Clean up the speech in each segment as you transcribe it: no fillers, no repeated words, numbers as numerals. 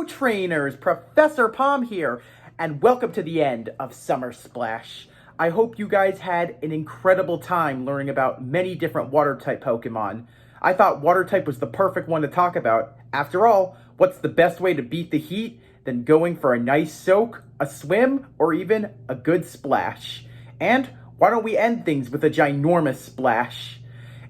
trainers, Professor Palm here, and welcome to the end of Summer Splash. I hope you guys had an incredible time learning about many different water-type Pokemon. I thought water-type was the perfect one to talk about. After all, what's the best way to beat the heat than going for a nice soak, a swim, or even a good splash? And why don't we end things with a ginormous splash?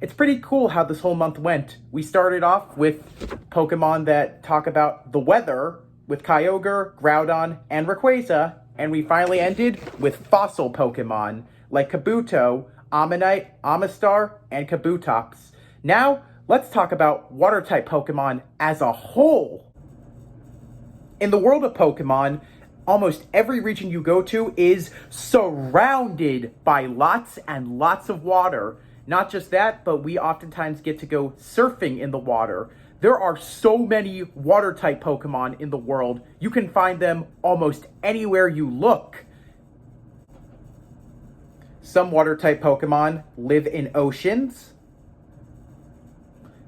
It's pretty cool how this whole month went. We started off with Pokemon that talk about the weather with Kyogre, Groudon, and Rayquaza, and we finally ended with fossil Pokemon like Kabuto, Ammonite, Amistar, and Kabutops. Now, let's talk about water-type Pokemon as a whole. In the world of Pokemon, almost every region you go to is surrounded by lots and lots of water. Not just that, but we oftentimes get to go surfing in the water. There are so many water-type Pokemon in the world. You can find them almost anywhere you look. Some water-type Pokemon live in oceans.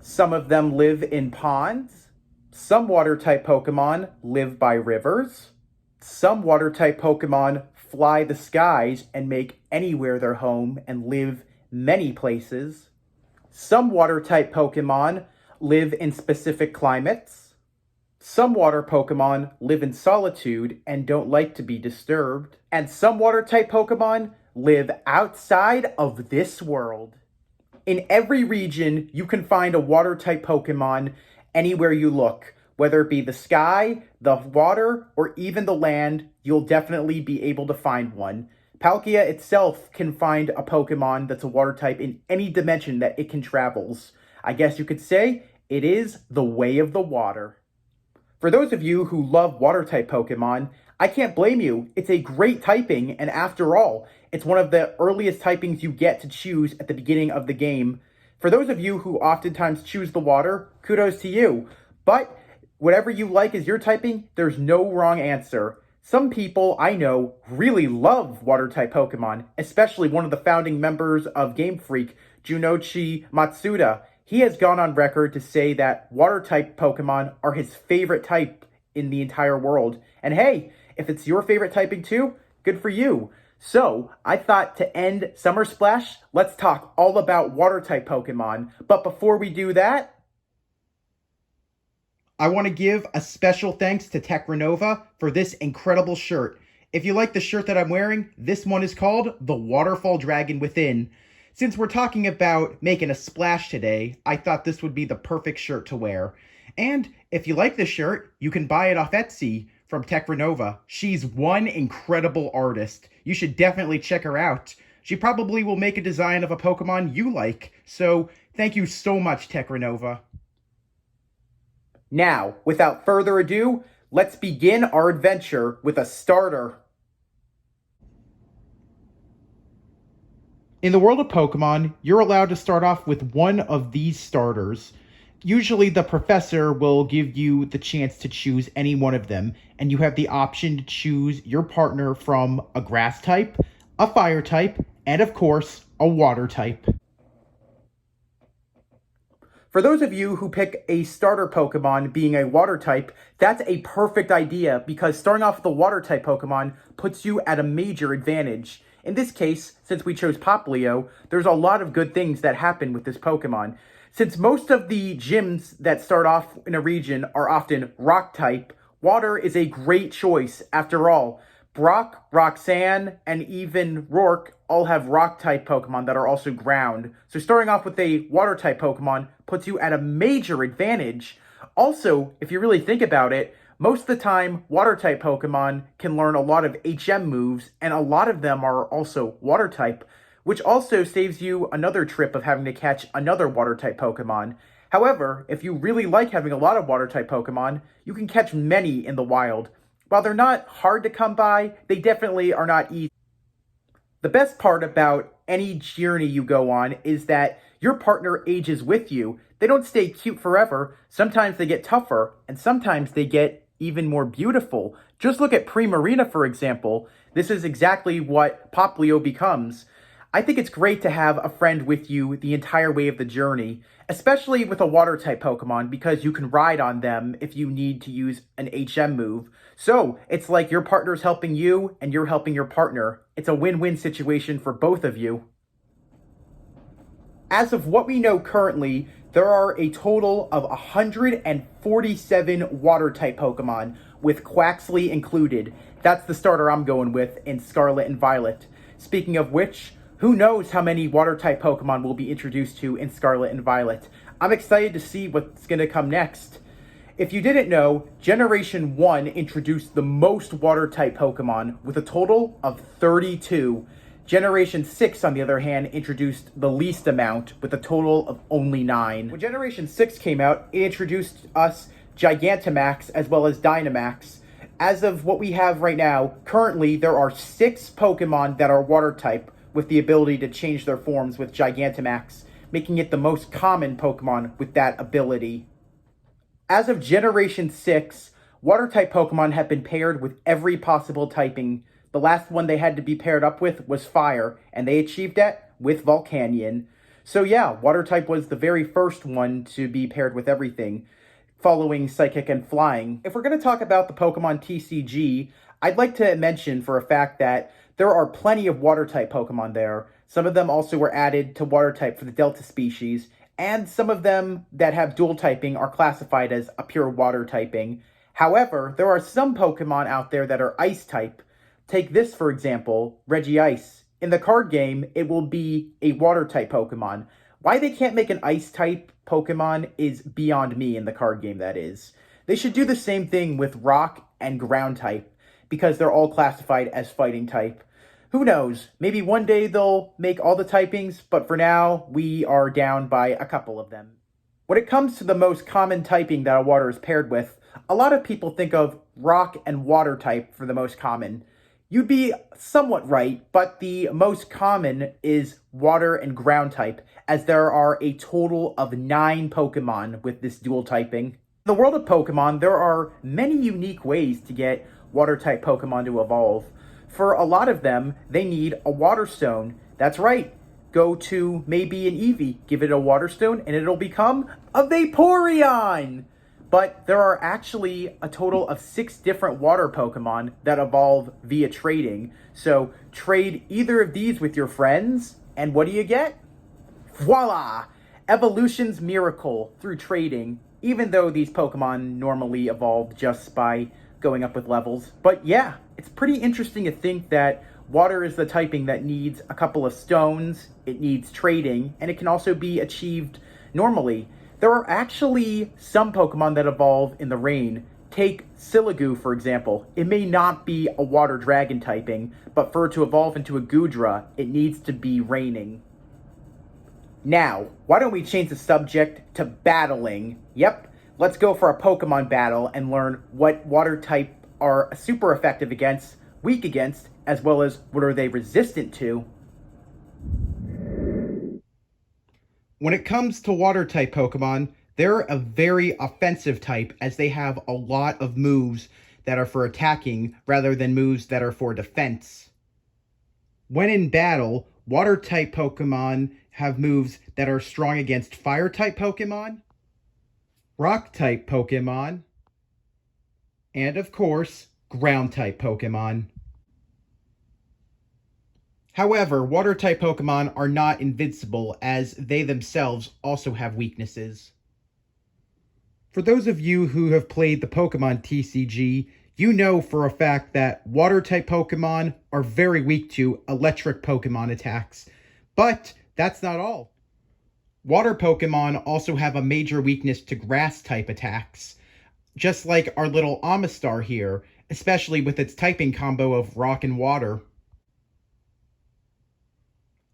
Some of them live in ponds. Some water-type Pokemon live by rivers. Some water-type Pokemon fly the skies and make anywhere their home and live many places. Some water-type Pokemon live in specific climates. Some water Pokemon live in solitude and don't like to be disturbed. And some water-type Pokemon live outside of this world. In every region, you can find a water-type Pokemon anywhere you look. Whether it be the sky, the water, or even the land, you'll definitely be able to find one. Palkia itself can find a Pokemon that's a water type in any dimension that it can travels. I guess you could say it is the way of the water. For those of you who love water type Pokemon, I can't blame you. It's a great typing, and after all, it's one of the earliest typings you get to choose at the beginning of the game. For those of you who oftentimes choose the water, kudos to you. But whatever you like as your typing, there's no wrong answer. Some people I know really love water-type Pokemon, especially one of the founding members of Game Freak, Junichi Matsuda. He has gone on record to say that water-type Pokemon are his favorite type in the entire world. And hey, if it's your favorite typing too, good for you. So, I thought to end Summer Splash, let's talk all about water-type Pokemon. But before we do that, I want to give a special thanks to Techrenova for this incredible shirt. If you like the shirt that I'm wearing, this one is called The Waterfall Dragon Within. Since we're talking about making a splash today, I thought this would be the perfect shirt to wear. And if you like the shirt, you can buy it off Etsy from Techrenova. She's one incredible artist. You should definitely check her out. She probably will make a design of a Pokemon you like. So thank you so much, Techrenova. Now, without further ado, let's begin our adventure with a starter. In the world of Pokemon, you're allowed to start off with one of these starters. Usually the professor will give you the chance to choose any one of them, and you have the option to choose your partner from a grass type, a fire type, and of course, a water type. For those of you who pick a starter Pokemon being a water type, that's a perfect idea because starting off with a water type Pokemon puts you at a major advantage. In this case, since we chose Poplio, there's a lot of good things that happen with this Pokemon. Since most of the gyms that start off in a region are often rock type, water is a great choice. After all, Brock, Roxanne, and even Rourke all have rock-type Pokemon that are also ground. So starting off with a water-type Pokemon puts you at a major advantage. Also, if you really think about it, most of the time, water-type Pokemon can learn a lot of HM moves, and a lot of them are also water-type, which also saves you another trip of having to catch another water-type Pokemon. However, if you really like having a lot of water-type Pokemon, you can catch many in the wild. While they're not hard to come by, they definitely are not easy. The best part about any journey you go on is that your partner ages with you. They don't stay cute forever. Sometimes they get tougher, and sometimes they get even more beautiful. Just look at Primarina, for example. This is exactly what Poplio becomes. I think it's great to have a friend with you the entire way of the journey, especially with a water type Pokemon because you can ride on them if you need to use an HM move. So it's like your partner's helping you and you're helping your partner. It's a win-win situation for both of you. As of what we know currently, there are a total of 147 water type Pokemon, with Quaxley included. That's the starter I'm going with in Scarlet and Violet. Speaking of which, who knows how many water type Pokemon we'll be introduced to in Scarlet and Violet. I'm excited to see what's going to come next. If you didn't know, Generation 1 introduced the most water type Pokemon with a total of 32. Generation 6, on the other hand, introduced the least amount with a total of only 9. When Generation 6 came out, it introduced us Gigantamax as well as Dynamax. As of what we have right now, currently there are 6 Pokemon that are water type with the ability to change their forms with Gigantamax, making it the most common Pokemon with that ability. As of Generation 6, water type Pokemon have been paired with every possible typing. The last one they had to be paired up with was Fire, and they achieved that with Volcanion. So yeah, Water type was the very first one to be paired with everything, following Psychic and Flying. If we're going to talk about the Pokemon TCG, I'd like to mention for a fact that there are plenty of Water type Pokemon there. Some of them also were added to Water type for the Delta species, and some of them that have dual typing are classified as a pure Water typing. However, there are some Pokemon out there that are Ice type. Take this, for example, Regice. In the card game, it will be a Water-type Pokemon. Why they can't make an Ice-type Pokemon is beyond me in the card game, that is. They should do the same thing with Rock and Ground-type, because they're all classified as Fighting-type. Who knows? Maybe one day they'll make all the typings, but for now, we are down by a couple of them. When it comes to the most common typing that a Water is paired with, a lot of people think of Rock and Water-type for the most common. You'd be somewhat right, but the most common is Water and Ground type, as there are a total of 9 Pokemon with this dual typing. In the world of Pokemon, there are many unique ways to get Water type Pokemon to evolve. For a lot of them, they need a Water Stone. That's right. Go to maybe an Eevee, give it a Water Stone, and it'll become a Vaporeon! But there are actually a total of 6 different water Pokemon that evolve via trading. So trade either of these with your friends, and what do you get? Voila! Evolution's miracle through trading, even though these Pokemon normally evolve just by going up with levels. But yeah, it's pretty interesting to think that water is the typing that needs a couple of stones, it needs trading, and it can also be achieved normally. There are actually some Pokemon that evolve in the rain. Take Silagoo, for example. It may not be a water dragon typing, but for it to evolve into a Goodra, it needs to be raining. Now, why don't we change the subject to battling? Yep, let's go for a Pokemon battle and learn what water type are super effective against, weak against, as well as what are they resistant to. When it comes to Water-type Pokemon, they're a very offensive type as they have a lot of moves that are for attacking rather than moves that are for defense. When in battle, Water-type Pokemon have moves that are strong against Fire-type Pokemon, Rock-type Pokemon, and of course, Ground-type Pokemon. However, Water-type Pokemon are not invincible, as they themselves also have weaknesses. For those of you who have played the Pokemon TCG, you know for a fact that Water-type Pokemon are very weak to electric Pokemon attacks. But that's not all. Water Pokemon also have a major weakness to Grass-type attacks, just like our little Amistar here, especially with its typing combo of Rock and Water.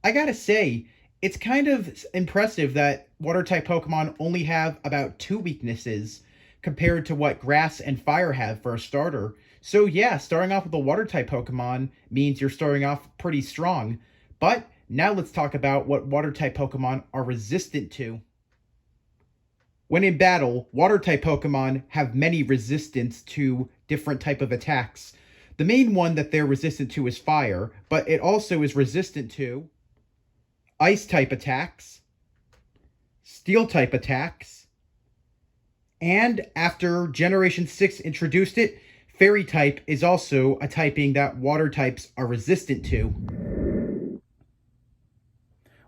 I gotta say, it's kind of impressive that Water-type Pokemon only have about 2 weaknesses compared to what Grass and Fire have for a starter. So yeah, starting off with a Water-type Pokemon means you're starting off pretty strong. But now let's talk about what Water-type Pokemon are resistant to. When in battle, Water-type Pokemon have many resistance to different type of attacks. The main one that they're resistant to is Fire, but it also is resistant to ice type attacks, steel type attacks, and after Generation 6 introduced it, fairy type is also a typing that water types are resistant to.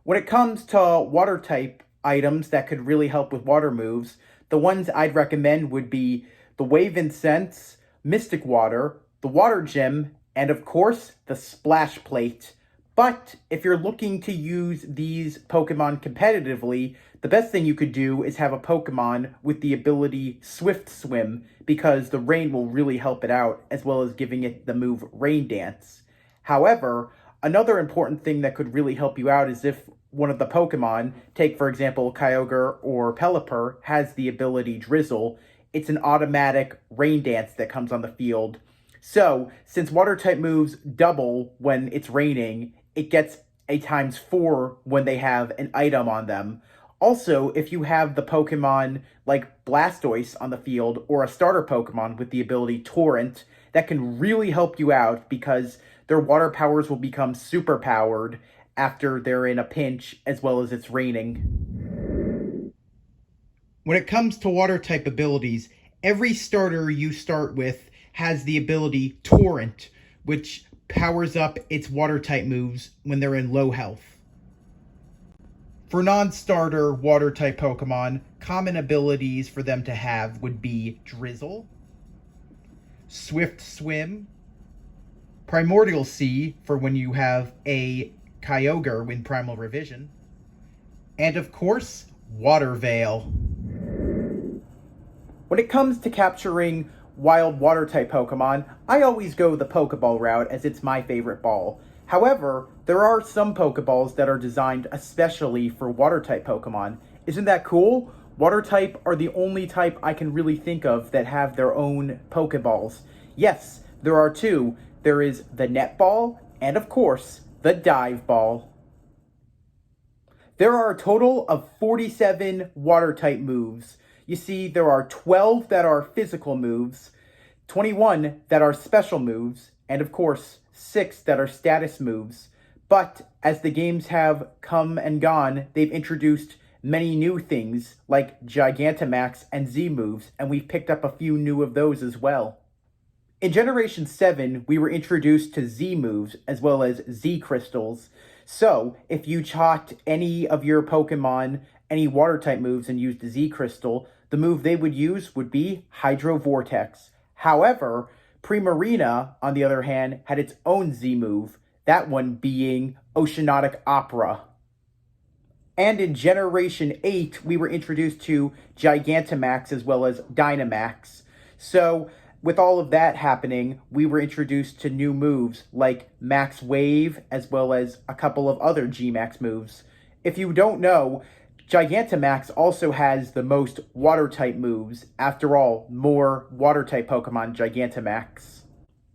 When it comes to water type items that could really help with water moves, the ones I'd recommend would be the Wave Incense, Mystic Water, the Water Gem, and of course, the Splash Plate. But if you're looking to use these Pokemon competitively, the best thing you could do is have a Pokemon with the ability Swift Swim, because the rain will really help it out, as well as giving it the move Rain Dance. However, another important thing that could really help you out is if one of the Pokemon, take for example Kyogre or Pelipper, has the ability Drizzle, it's an automatic Rain Dance that comes on the field. So, since water type moves double when it's raining, it gets a ×4 when they have an item on them. Also, if you have the Pokemon like Blastoise on the field, or a starter Pokemon with the ability Torrent, that can really help you out because their water powers will become super powered after they're in a pinch, as well as it's raining. When it comes to water type abilities, every starter you start with has the ability Torrent, which powers up its water type moves when they're in low health. For non-starter water type Pokemon, common abilities for them to have would be Drizzle, Swift Swim, Primordial Sea for when you have a Kyogre in Primal Revision, and of course, Water Veil. When it comes to capturing wild water type Pokemon, I always go the Pokeball route as it's my favorite ball. However, there are some Pokeballs that are designed especially for water type Pokemon. Isn't that cool? Water type are the only type I can really think of that have their own Pokeballs. Yes, there are two. There is the Net Ball, and of course, the Dive Ball. There are a total of 47 water type moves. You see, there are 12 that are physical moves, 21 that are special moves, and of course, 6 that are status moves. But as the games have come and gone, they've introduced many new things like Gigantamax and Z moves, and we've picked up a few new of those as well. In Generation 7, we were introduced to Z moves as well as Z crystals. So, if you taught any of your Pokemon any water type moves and used a Z crystal, the move they would use would be Hydro Vortex. However, Primarina, on the other hand, had its own Z move, that one being Oceanic Opera. And in Generation 8, we were introduced to Gigantamax as well as Dynamax. So, with all of that happening, we were introduced to new moves like Max Wave as well as a couple of other G-Max moves. If you don't know, Gigantamax also has the most water-type moves. After all, more water-type Pokemon Gigantamax.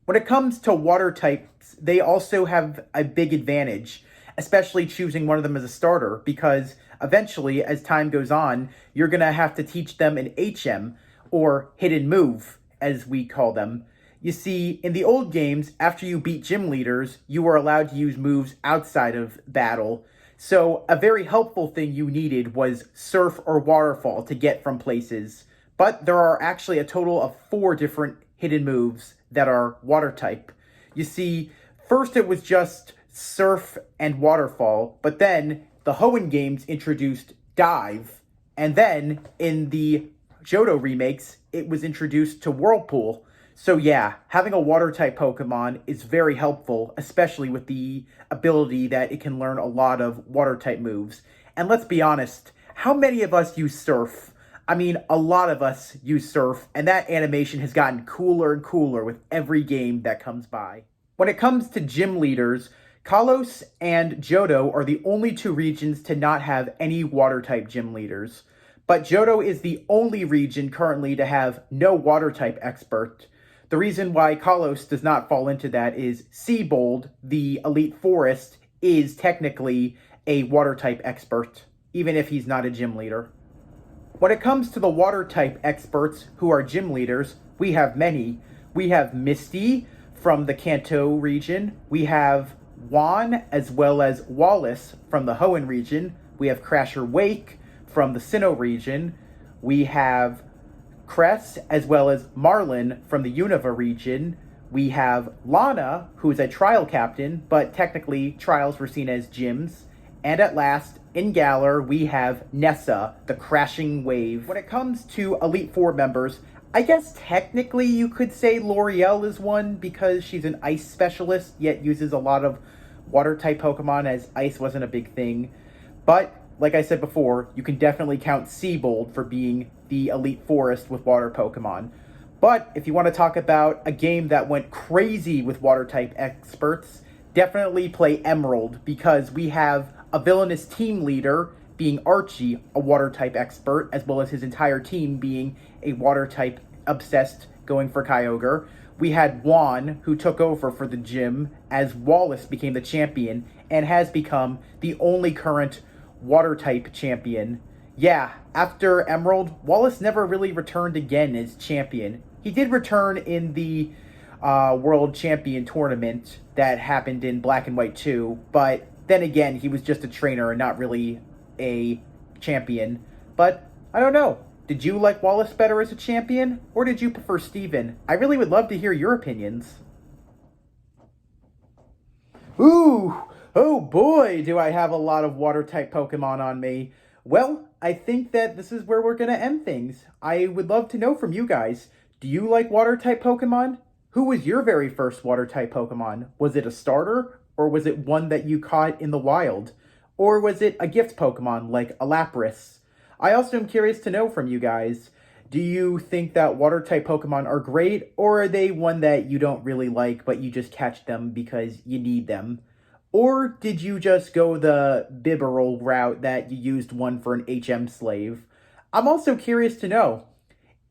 When it comes to water types, they also have a big advantage, especially choosing one of them as a starter, because eventually, as time goes on, you're going to have to teach them an HM, or Hidden Move, as we call them. You see, in the old games, after you beat gym leaders, you were allowed to use moves outside of battle. So a very helpful thing you needed was Surf or Waterfall to get from places. But there are actually a total of 4 different hidden moves that are water type. You see, first it was just Surf and Waterfall, but then the Hoenn games introduced Dive, and then in the Johto remakes, it was introduced to Whirlpool. So yeah, having a water-type Pokemon is very helpful, especially with the ability that it can learn a lot of water-type moves. And let's be honest, how many of us use Surf? I mean, a lot of us use Surf, and that animation has gotten cooler and cooler with every game that comes by. When it comes to gym leaders, Kalos and Johto are the only 2 regions to not have any water-type gym leaders. But Johto is the only region currently to have no water-type expert. The reason why Kalos does not fall into that is Seabold, the Elite Forest, is technically a water-type expert, even if he's not a gym leader. When it comes to the water-type experts who are gym leaders, we have many. We have Misty from the Kanto region. We have Juan as well as Wallace from the Hoenn region. We have Crasher Wake from the Sinnoh region. We have Cress as well as Marlin from the Unova region. We have Lana, who is a trial captain, but technically trials were seen as gyms. And at last, in Galar, we have Nessa, the Crashing Wave. When it comes to Elite Four members, I guess technically you could say L'Oreal is one because she's an ice specialist, yet uses a lot of water-type Pokemon as ice wasn't a big thing. But, like I said before, you can definitely count Seabold for being the Elite Forest with water Pokemon. But if you want to talk about a game that went crazy with water-type experts, definitely play Emerald, because we have a villainous team leader being Archie, a water-type expert, as well as his entire team being a water-type obsessed going for Kyogre. We had Juan, who took over for the gym as Wallace became the champion and has become the only current water-type champion. Yeah, after Emerald, Wallace never really returned again as champion. He did return in the World Champion Tournament that happened in Black and White 2, but then again, he was just a trainer and not really a champion. But, I don't know. Did you like Wallace better as a champion, or did you prefer Steven? I really would love to hear your opinions. Ooh, oh boy, do I have a lot of water-type Pokemon on me. Well, I think that this is where we're going to end things. I would love to know from you guys. Do you like water-type Pokemon? Who was your very first water-type Pokemon? Was it a starter, or was it one that you caught in the wild? Or was it a gift Pokemon like a Lapras? I also am curious to know from you guys, do you think that water-type Pokemon are great, or are they one that you don't really like, but you just catch them because you need them? Or did you just go the Bibarel route that you used one for an HM slave? I'm also curious to know,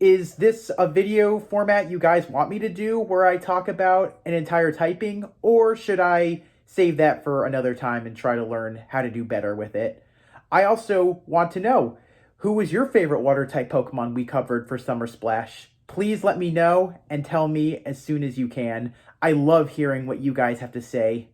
is this a video format you guys want me to do where I talk about an entire typing, or should I save that for another time and try to learn how to do better with it? I also want to know, who was your favorite water-type Pokemon we covered for Summer Splash? Please let me know and tell me as soon as you can. I love hearing what you guys have to say.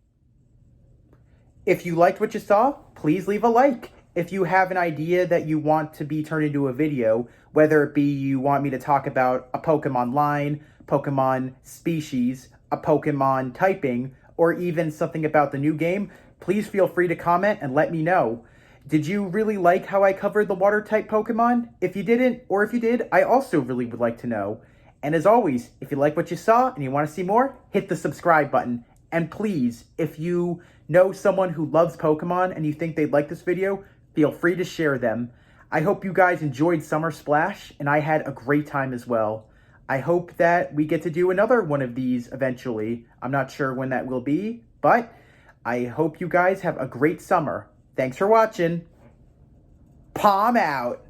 If you liked what you saw, please leave a like. If you have an idea that you want to be turned into a video, whether it be you want me to talk about a Pokemon line, Pokemon species, a Pokemon typing, or even something about the new game, please feel free to comment and let me know. Did you really like how I covered the water-type Pokemon? If you didn't, or if you did, I also really would like to know. And as always, if you like what you saw and you want to see more, hit the subscribe button. And please, if you know someone who loves Pokemon and you think they'd like this video, feel free to share them. I hope you guys enjoyed Summer Splash, and I had a great time as well. I hope that we get to do another one of these eventually. I'm not sure when that will be, but I hope you guys have a great summer. Thanks for watching. Palm out.